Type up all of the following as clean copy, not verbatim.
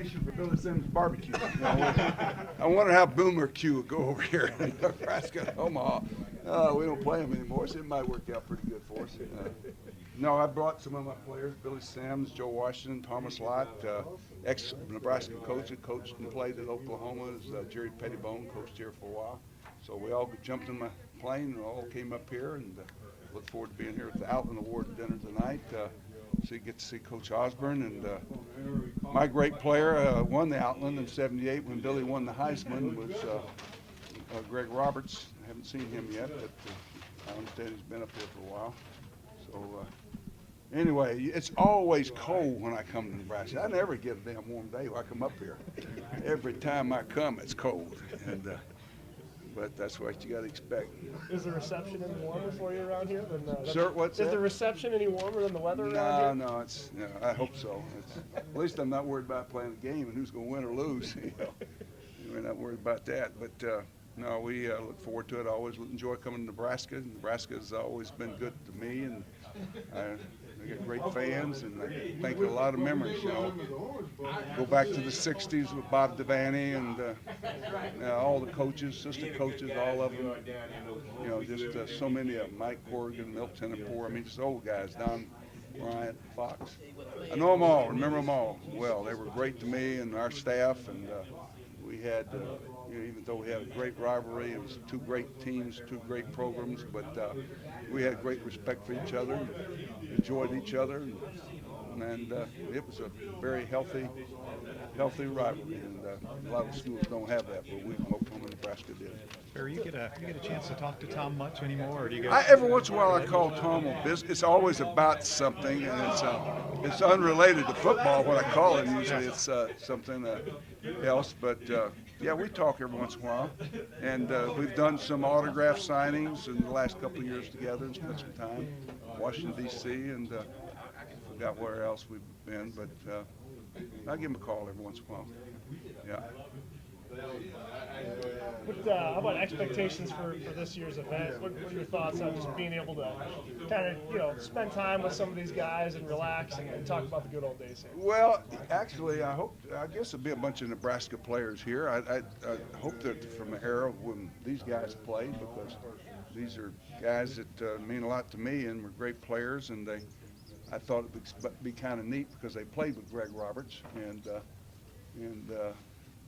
location for Billy Sims barbecue. You know, I wonder how Boomer Q would go over here in Nebraska, Omaha. We don't play him anymore, so it might work out pretty good for us. No, I brought some of my players: Billy Sims, Joe Washington, Thomas Lott, ex-Nebraska coach that coached and played at Oklahoma. Jerry Pettibone, coached here for a while. So we all jumped in my plane and all came up here, and look forward to being here at the Outland Award dinner tonight. So you get to see Coach Osborne, and my great player won the Outland in '78 when Billy won the Heisman. Was Greg Roberts. I haven't seen him yet, but I understand he's been up here for a while. So anyway, it's always cold when I come to Nebraska. I never get a damn warm day when I come up here. Every time I come, it's cold, but that's what you got to expect. Is the reception any warmer for you around here? Sir, what's that? Is the reception any warmer than the weather around here? No, I hope so. At least I'm not worried about playing a game and who's going to win or lose. We're not worried about that. But no, we look forward to it. I always enjoy coming to Nebraska. Nebraska has always been good to me, and I get great fans, and I think a lot of memories. Go back to the '60s with Bob Devaney and all the coaches, assistant coaches, all of them. Just so many of them. Mike Corrigan, Milt Tenopor. I mean, just old guys. Don Bryant, Fox. I know them all. Remember them all well. They were great to me and our staff, and we had. Even though we had a great rivalry, it was two great teams, two great programs, but we had great respect for each other, enjoyed each other, and it was a very healthy rivalry. And a lot of schools don't have that, but we in Oklahoma and Nebraska did. Barry, you get a chance to talk to Tom much anymore, or do you guys? Every once in a while, I call Tom on business. It's always about something, and it's unrelated to football when I call him. Usually, it's something else, but. Yeah, we talk every once in a while, and we've done some autograph signings in the last couple of years together and spent some time in Washington, D.C., and forgot where else we've been, but I give him a call every once in a while. Yeah. How about expectations for this year's event? What are your thoughts on just being able to kind of, spend time with some of these guys and relax and talk about the good old days here? Well, actually, I guess there'll be a bunch of Nebraska players here. I hope that from the era when these guys played, because these are guys that mean a lot to me and were great players, and I thought it would be kind of neat because they played with Greg Roberts, and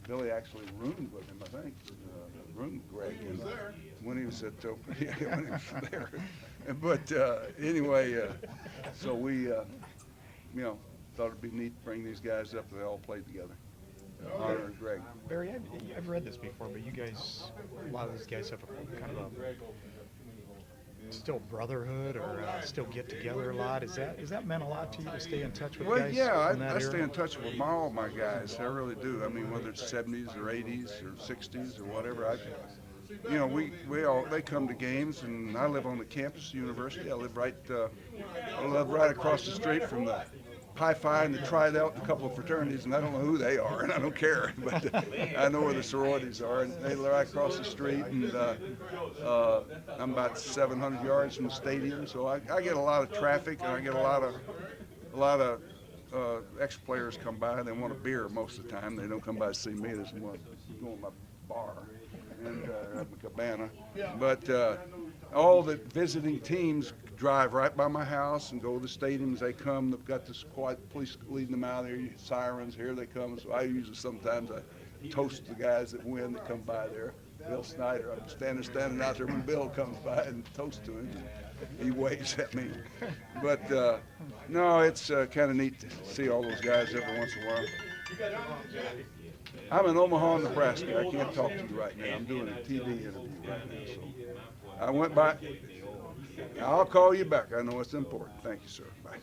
Billy actually roomed with him, I think. Roomed with Greg when he was at when he was there. But anyway, so we thought it'd be neat to bring these guys up. They all played together. Honor Greg. Barry, I've read this before, but you guys, a lot of these guys have a kind of a still brotherhood or still get together a lot. Is that meant a lot to you to stay in touch with guys? Yeah, from that I era? stay in touch with all my guys. I really do. I mean, whether it's 70s or 80s or 60s or whatever. They come to games, and I live on the campus of the university. I live right across the street from the Pi Phi and the Tri-Delt and a couple of fraternities, and I don't know who they are, and I don't care, but I know where the sororities are, and they're right across the street, and I'm about 700 yards from the stadium, so I get a lot of traffic, and I get a lot of ex-players come by. They want a beer most of the time. They don't come by to see me. They just want to go to my bar and at the cabana, but all the visiting teams drive right by my house and go to the stadiums. They come. They've got the squad police leading them out there. Sirens, here they come. So I usually sometimes I toast the guys that win that come by there. Bill Snyder, I'm standing out there when Bill comes by and toast to him. He waves at me. But no, it's kind of neat to see all those guys every once in a while. I'm in Omaha, Nebraska. I can't talk to you right now. I'm doing a TV interview right now. So I went by. I'll call you back. I know it's important. Thank you, sir. Bye.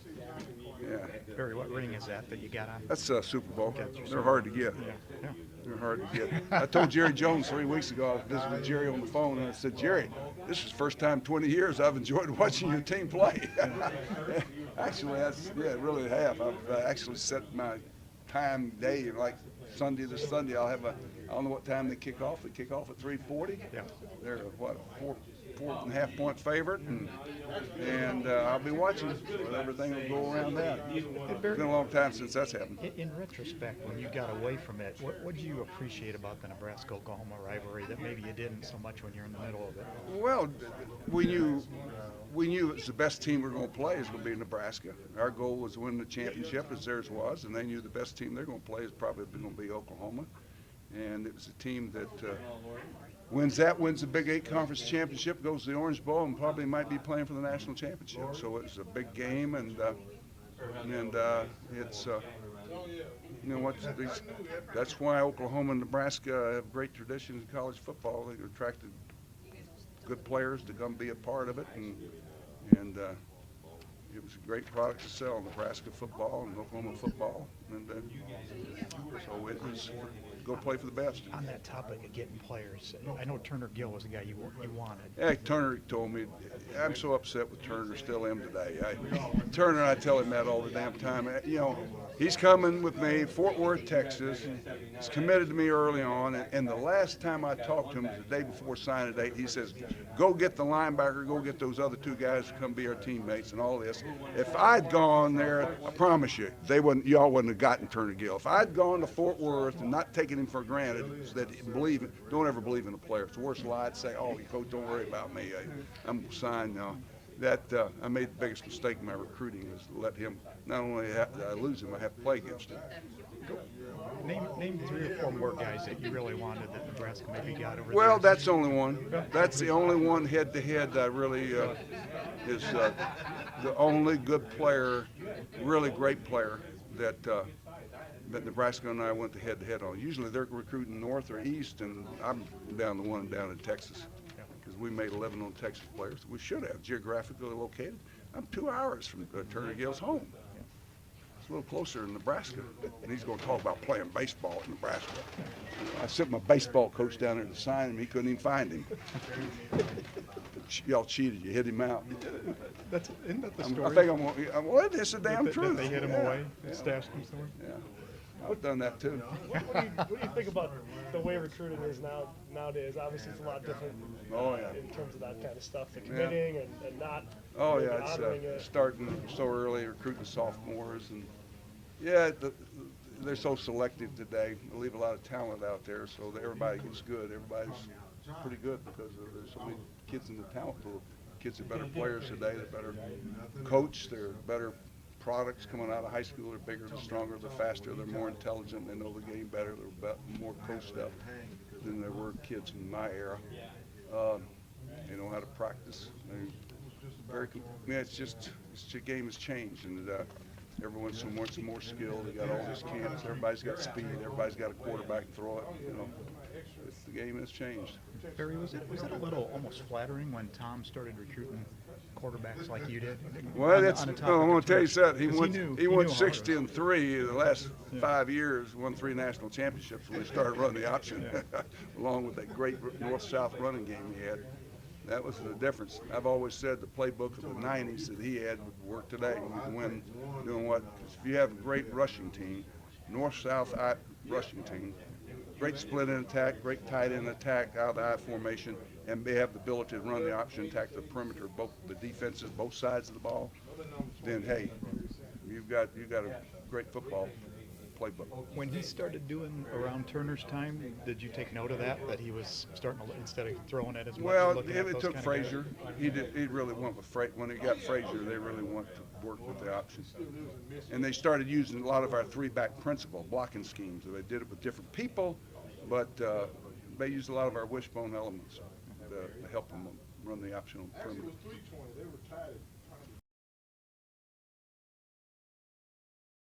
Yeah. Barry, what ring is that you got on? That's Super Bowl. They're hard to get. Yeah. They're hard to get. I told Jerry Jones 3 weeks ago, I was visiting Jerry on the phone, and I said, Jerry, this is the first time in 20 years I've enjoyed watching your team play. Actually, it really have. I've actually set my time day, like Sunday to Sunday. I don't know what time they kick off. They kick off at 3:40. Yeah. They're, 4.5 point favorite, and I'll be watching. Everything will go around that. It's been a long time since that's happened. In retrospect, when you got away from it, what did you appreciate about the Nebraska-Oklahoma rivalry that maybe you didn't so much when you're in the middle of it? Well, we knew it's the best team we're going to play is going to be Nebraska. Our goal was to win the championship, as theirs was, and they knew the best team they're going to play is probably going to be Oklahoma. And it was a team that wins the Big 8 Conference Championship, goes to the Orange Bowl, and probably might be playing for the national championship. So it's a big game, and it's you know what? That's why Oklahoma and Nebraska have great traditions in college football. They attracted good players to come be a part of it, and it was a great product to sell, Nebraska football and Oklahoma football, and so it was go play for the best. On that topic of getting players, I know Turner Gill was the guy you wanted. Yeah, Turner told me, I'm so upset with Turner, still am today. Turner, I tell him that all the damn time. You know, he's coming with me, Fort Worth, Texas. He's committed to me early on, and the last time I talked to him, the day before signing date, he says, go get the linebacker, go get those other 2 guys to come be our teammates and all this. If I'd gone there, I promise you, y'all wouldn't have gotten Turner Gill. If I'd gone to Fort Worth and not taken him for granted, that don't ever believe in a player. It's the worst lie to say, oh, coach, don't worry about me. I'm signed now. I made the biggest mistake in my recruiting is to let him, not only I lose him, I have to play against him. Name 3 or 4 more guys that you really wanted that Nebraska maybe got over there. Well, that's the only one. That's the only one head-to-head that really is the only good player, really great player that Nebraska and I went to head-to-head on. Usually they're recruiting north or east, and I'm down in Texas because we made 11 on Texas players. We should have geographically located. I'm 2 hours from Turner Gill's home. It's a little closer in Nebraska, and he's going to talk about playing baseball in Nebraska. I sent my baseball coach down there to sign him. He couldn't even find him. Y'all cheated. You hit him out. Isn't that the story? I think what? It's the damn truth. They hit him away, stashed him somewhere? Yeah. I've done that too. What do you think about the way recruiting is nowadays? Obviously, it's a lot different in terms of that kind of stuff, the committing and not honoring it. It's starting so early, recruiting sophomores, and they're so selective today. They leave a lot of talent out there, so that everybody gets good. Everybody's pretty good because there's so many kids in the talent pool. Kids are better players today. They're better coached. They're better products coming out of high school. They're bigger, they're stronger, they're faster, they're more intelligent, they know the game better, they're more coached up than there were kids in my era. They know how to practice. The game has changed, and everyone's so much more skilled. They got all these camps. Everybody's got speed. Everybody's got a quarterback to throw it. You know, the game has changed. Barry, was it a little almost flattering when Tom started recruiting quarterbacks like you did? Well, I'm going to tell you something. He went 60-3 the last 5 years, won 3 national championships when he started running the option, along with that great north-south running game he had. That was the difference. I've always said the playbook of the 90s that he had would work today. You can win doing what? Because if you have a great rushing team, north-south rushing team, great split in attack, great tight end attack out of the I formation, and they have the ability to run the option attack the perimeter, both the defenses, both sides of the ball, then hey, you've got a great football playbook. When he started doing around Turner's time, did you take note of that he was starting to, instead of throwing it as much? Well, it took Frazier. He really went with Frazier. When he got Frazier, they really went to work with the options. And they started using a lot of our 3-back principle, blocking schemes. They did it with different people, but they used a lot of our wishbone elements to help them run the option on the perimeter.